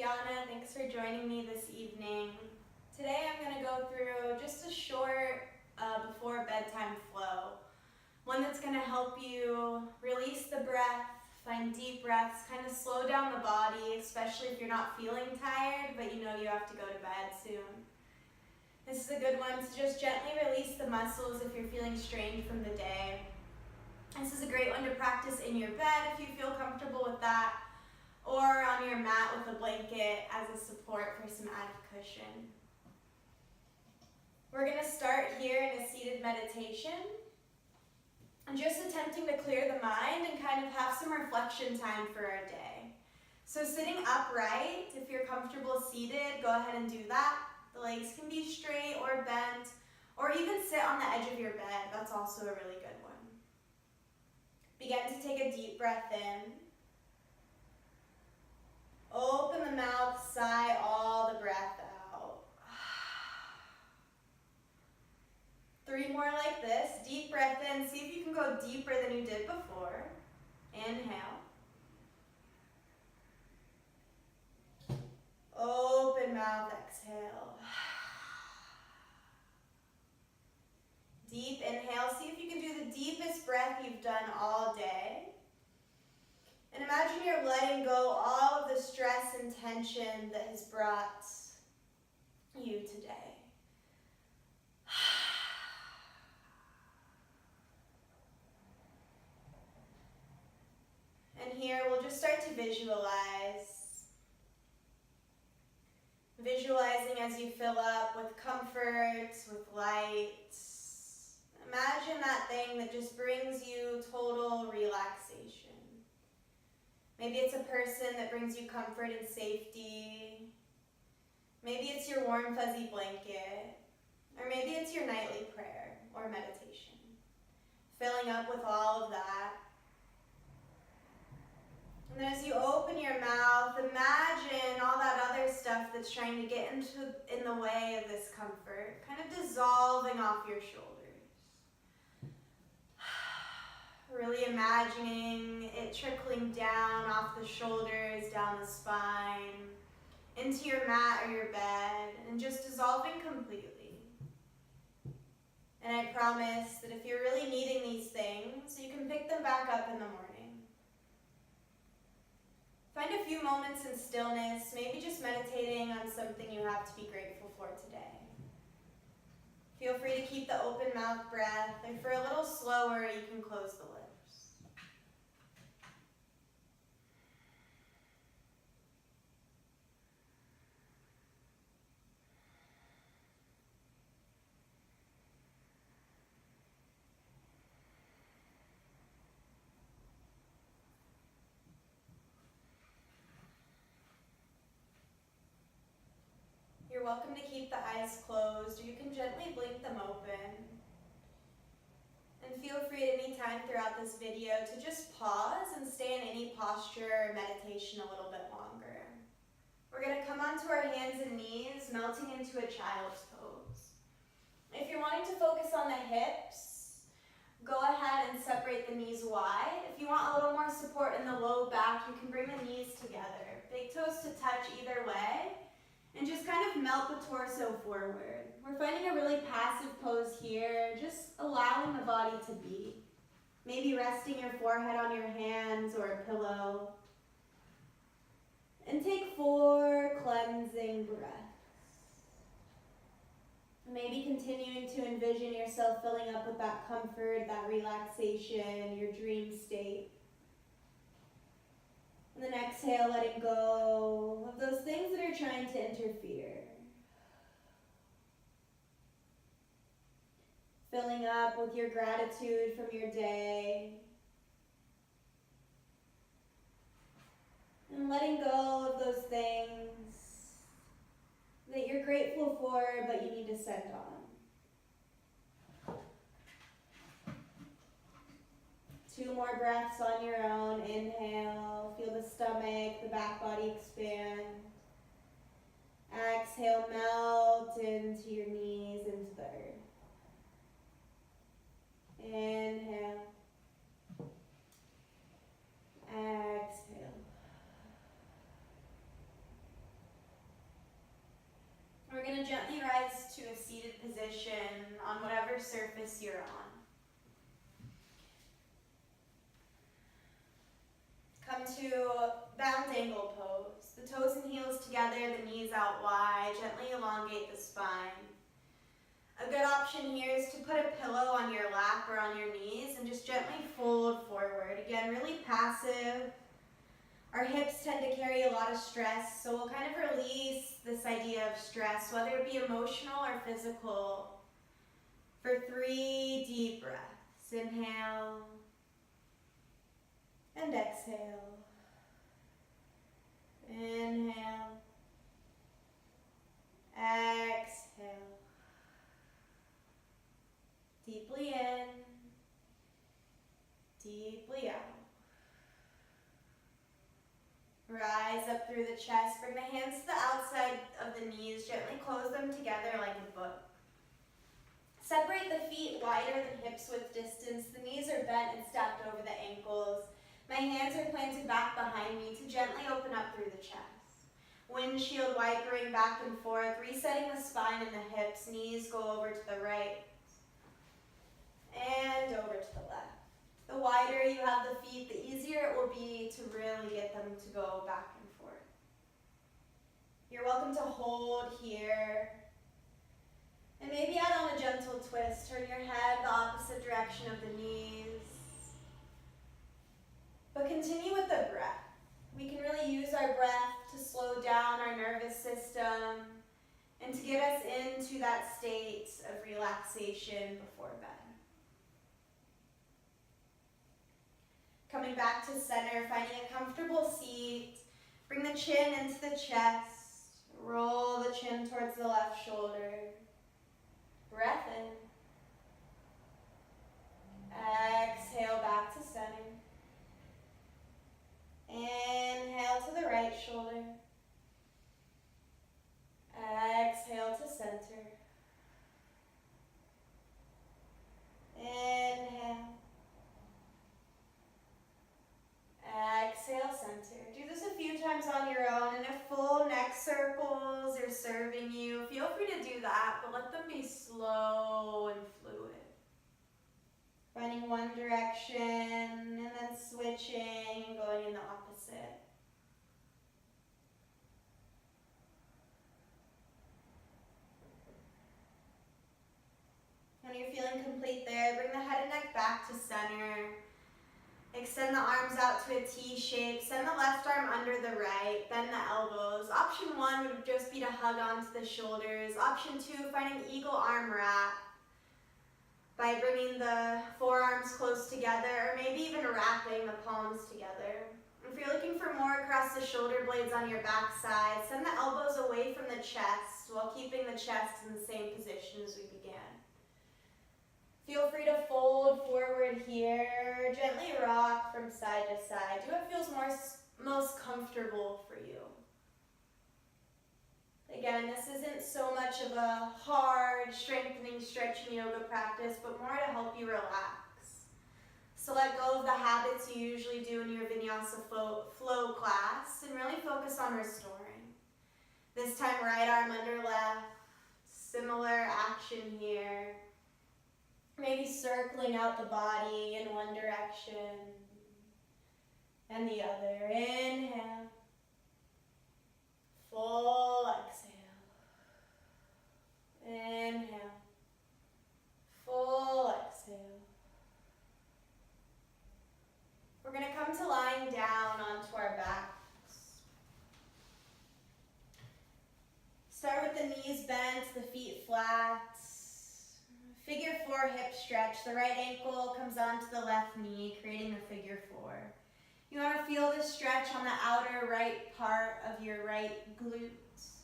Gianna. Thanks for joining me this evening. Today I'm going to go through just a short before bedtime flow. One that's going to help you release the breath, find deep breaths, kind of slow down the body, especially if you're not feeling tired, but you know you have to go to bed soon. This is a good one to just gently release the muscles if you're feeling strained from the day. This is a great one to practice in your bed if you feel comfortable with that, or on your mat with a blanket as a support for some added cushion. We're going to start here in a seated meditation. I'm just attempting to clear the mind and kind of have some reflection time for our day. So sitting upright, if you're comfortable seated, go ahead and do that. The legs can be straight or bent, or even sit on the edge of your bed. That's also a really good one. Begin to take a deep breath in. Open the mouth, sigh all the breath out. 3 more like this. Deep breath in. See if you can go deeper than you did before. Inhale. Open mouth, exhale. Deep inhale. See if you can do the deepest breath you've done all day. And imagine you're letting go all of the stress and tension that has brought you today. And here we'll just start to visualize. Visualizing as you fill up with comfort, with light. Imagine that thing that just brings you total relaxation. Maybe it's a person that brings you comfort and safety. Maybe it's your warm, fuzzy blanket. Or maybe it's your nightly prayer or meditation. Filling up with all of that. And then as you open your mouth, imagine all that other stuff that's trying to get in the way of this comfort, kind of dissolving off your shoulders. Really imagining it trickling down off the shoulders, down the spine, into your mat or your bed, and just dissolving completely. And I promise that if you're really needing these things, you can pick them back up in the morning. Find a few moments in stillness, maybe just meditating on something you have to be grateful for today. Feel free to keep the open mouth breath, and for a little slower, you can close the lips. You're welcome to keep the eyes closed, or you can gently blink them open. And feel free at any time throughout this video to just pause and stay in any posture or meditation a little bit longer. We're going to come onto our hands and knees, melting into a child's pose. If you're wanting to focus on the hips, go ahead and separate the knees wide. If you want a little more support in the low back, you can bring the knees together. Big toes to touch either way. And just kind of melt the torso forward. We're finding a really passive pose here, just allowing the body to be. Maybe resting your forehead on your hands or a pillow. And take 4 cleansing breaths. Maybe continuing to envision yourself filling up with that comfort, that relaxation, your dream state. And then exhale, letting go of those things that are trying to interfere. Filling up with your gratitude from your day. And letting go of those things that you're grateful for, but you need to send on. 2 more breaths on your own. Inhale, feel the stomach, the back body expand. Exhale, melt into your knees, into the earth. Inhale. Exhale. option here is to put a pillow on your lap or on your knees and just gently fold forward. Again, really passive. Our hips tend to carry a lot of stress, so we'll kind of release this idea of stress, whether it be emotional or physical, for 3 deep breaths. Inhale and exhale. Inhale. Exhale. Deeply in, deeply out. Rise up through the chest. Bring the hands to the outside of the knees. Gently close them together like a book. Separate the feet wider than hips width distance. The knees are bent and stacked over the ankles. My hands are planted back behind me to gently open up through the chest. Windshield wipering back and forth, resetting the spine and the hips. Knees go over to the right and over to the left. The wider you have the feet, the easier it will be to really get them to go back and forth. You're welcome to hold here. And maybe add on a gentle twist. Turn your head the opposite direction of the knees. But continue with the breath. We can really use our breath to slow down our nervous system and to get us into that state of relaxation before bed. Coming back to center, finding a comfortable seat. Bring the chin into the chest. Roll the chin towards the left shoulder. Breath in. Exhale back to center. Inhale to the right shoulder. Exhale to center. Inhale. Exhale, center. Do this a few times on your own, and if full neck circles are serving you, feel free to do that, but let them be slow and fluid. Finding one direction, and then switching and going in the opposite. When you're feeling complete there, bring the head and neck back to center. Extend the arms out to a T shape. Send the left arm under the right. Bend the elbows. Option 1 would just be to hug onto the shoulders. Option 2, finding eagle arm wrap by bringing the forearms close together, or maybe even wrapping the palms together. If you're looking for more across the shoulder blades on your back side, send the elbows away from the chest while keeping the chest in the same position as we began. Feel free to fold forward here, gently rock from side to side. Do what feels most comfortable for you. Again, this isn't so much of a hard, strengthening, stretching yoga practice, but more to help you relax. So let go of the habits you usually do in your vinyasa flow class and really focus on restoring. This time, right arm under left, similar action here. Maybe circling out the body in one direction and the other. Inhale. Full exhale. Inhale. Full exhale. We're going to come to lying down onto our backs. Start with the knees bent, the feet flat. Figure 4 hip stretch. The right ankle comes onto the left knee, creating a figure 4. You want to feel this stretch on the outer right part of your right glutes.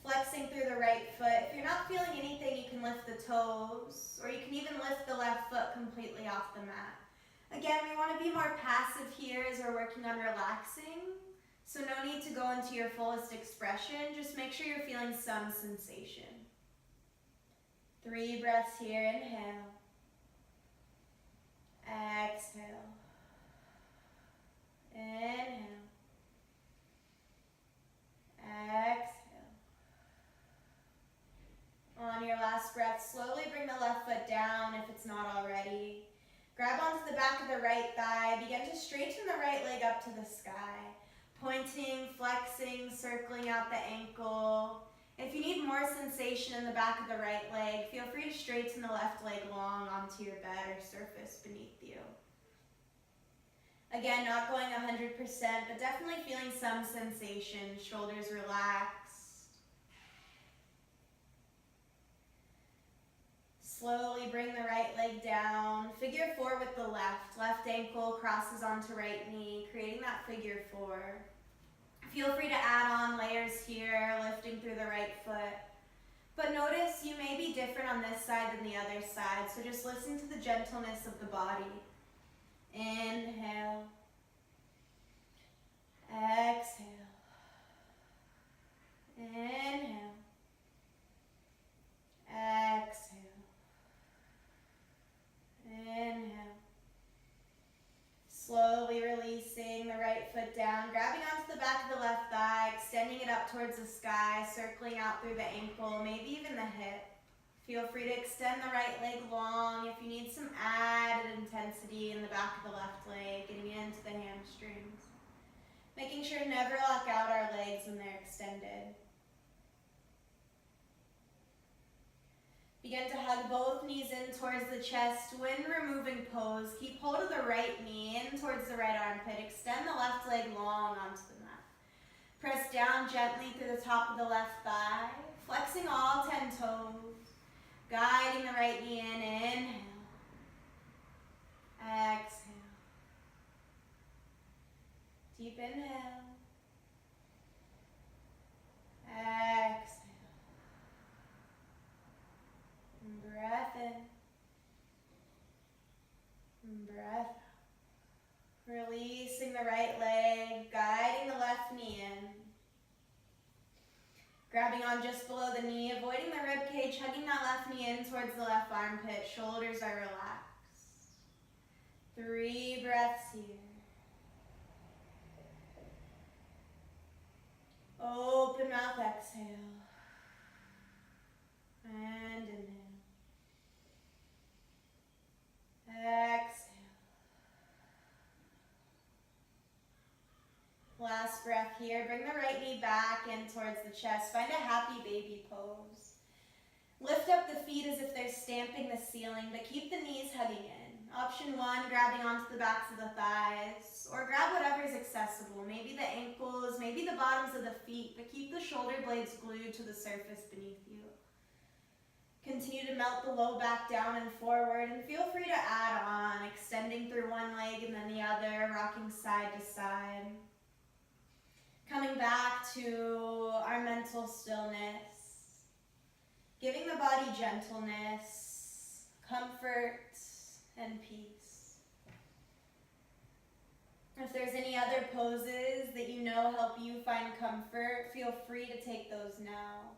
Flexing through the right foot. If you're not feeling anything, you can lift the toes, or you can even lift the left foot completely off the mat. Again, we want to be more passive here as we're working on relaxing. So no need to go into your fullest expression. Just make sure you're feeling some sensation. 3 breaths here. Inhale. Exhale. Inhale. Exhale. On your last breath, slowly bring the left foot down if it's not already. Grab onto the back of the right thigh. Begin to straighten the right leg up to the sky. Pointing, flexing, circling out the ankle. If you need more sensation in the back of the right leg, feel free to straighten the left leg long onto your bed or surface beneath you. Again, not going 100%, but definitely feeling some sensation, shoulders relaxed. Slowly bring the right leg down, figure 4 with the left. Left ankle crosses onto right knee, creating that figure 4. Feel free to add on layers here, lifting through the right foot. But notice you may be different on this side than the other side, so just listen to the gentleness of the body. Inhale. Exhale. Inhale. Exhale. Inhale. Slowly releasing the right foot down, grabbing onto the back of the left thigh, extending it up towards the sky, circling out through the ankle, maybe even the hip. Feel free to extend the right leg long if you need some added intensity in the back of the left leg, getting into the hamstrings. Making sure to never lock out our legs when they're extended. Begin to hug both knees in towards the chest. When removing pose, keep hold of the right knee in towards the right armpit. Extend the left leg long onto the mat. Press down gently through the top of the left thigh, flexing all 10 toes. Guiding the right knee in. Inhale. Exhale. Deep inhale. Exhale. Breath in. Breath out. Releasing the right leg, guiding the left knee in. Grabbing on just below the knee, avoiding the rib cage, hugging that left knee in towards the left armpit. Shoulders are relaxed. 3 breaths here. Open mouth, exhale. And inhale. Exhale. Last breath here. Bring the right knee back in towards the chest. Find a happy baby pose. Lift up the feet as if they're stamping the ceiling, but keep the knees hugging in. Option 1, grabbing onto the backs of the thighs, or grab whatever's accessible. Maybe the ankles, maybe the bottoms of the feet, but keep the shoulder blades glued to the surface beneath you. Continue to melt the low back down and forward, and feel free to add on, extending through one leg and then the other, rocking side to side. Coming back to our mental stillness, giving the body gentleness, comfort, and peace. If there's any other poses that you know help you find comfort, feel free to take those now.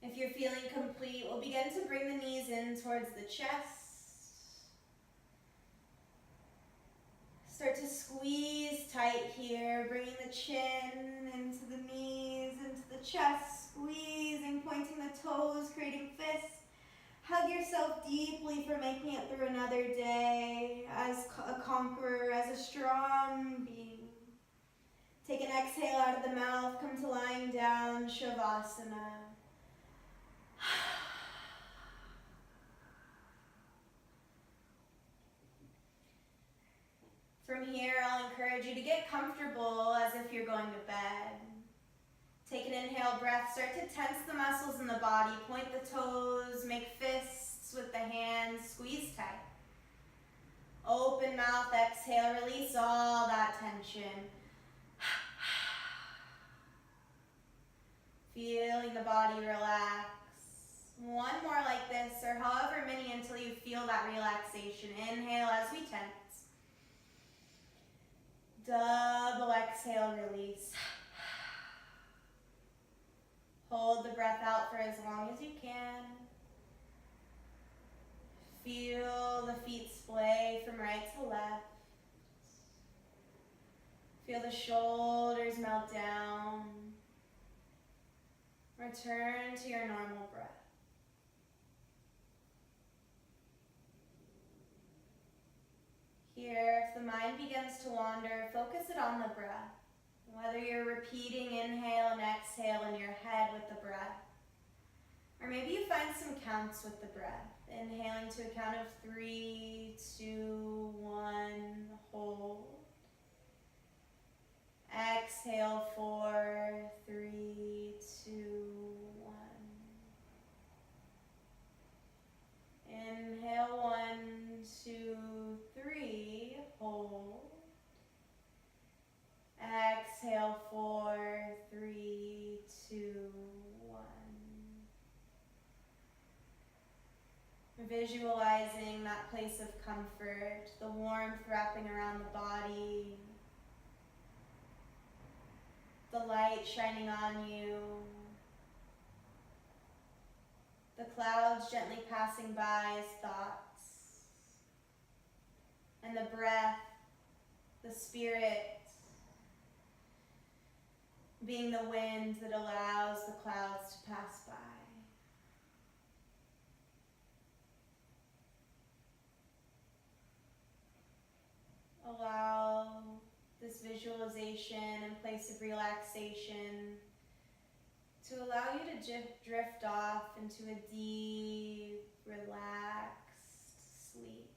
If you're feeling complete, we'll begin to bring the knees in towards the chest. Start to squeeze tight here, bringing the chin into the knees, into the chest, squeezing, pointing the toes, creating fists. Hug yourself deeply for making it through another day as a conqueror, as a strong being. Take an exhale out of the mouth, come to lying down, Shavasana. From here, I'll encourage you to get comfortable as if you're going to bed. Take an inhale breath, start to tense the muscles in the body, point the toes, make fists with the hands, squeeze tight. Open mouth, exhale, release all that tension. Feeling the body relax. One more like this, or however many until you feel that relaxation. Inhale as we tense. Double exhale, release. Hold the breath out for as long as you can. Feel the feet splay from right to left. Feel the shoulders melt down. Return to your normal breath. Here, if the mind begins to wander, focus it on the breath. Whether you're repeating inhale and exhale in your head with the breath, or maybe you find some counts with the breath. Inhaling to a count of 3, 2, 1, hold. Exhale, 4, 3, 2, 1. Inhale, 1, 2, 3, hold. Exhale, 4, 3, 2, 1. Visualizing that place of comfort, the warmth wrapping around the body, the light shining on you, the clouds gently passing by as thoughts, and the breath, the spirit, being the wind that allows the clouds to pass by. Allow this visualization and place of relaxation to allow you to drift off into a deep, relaxed sleep.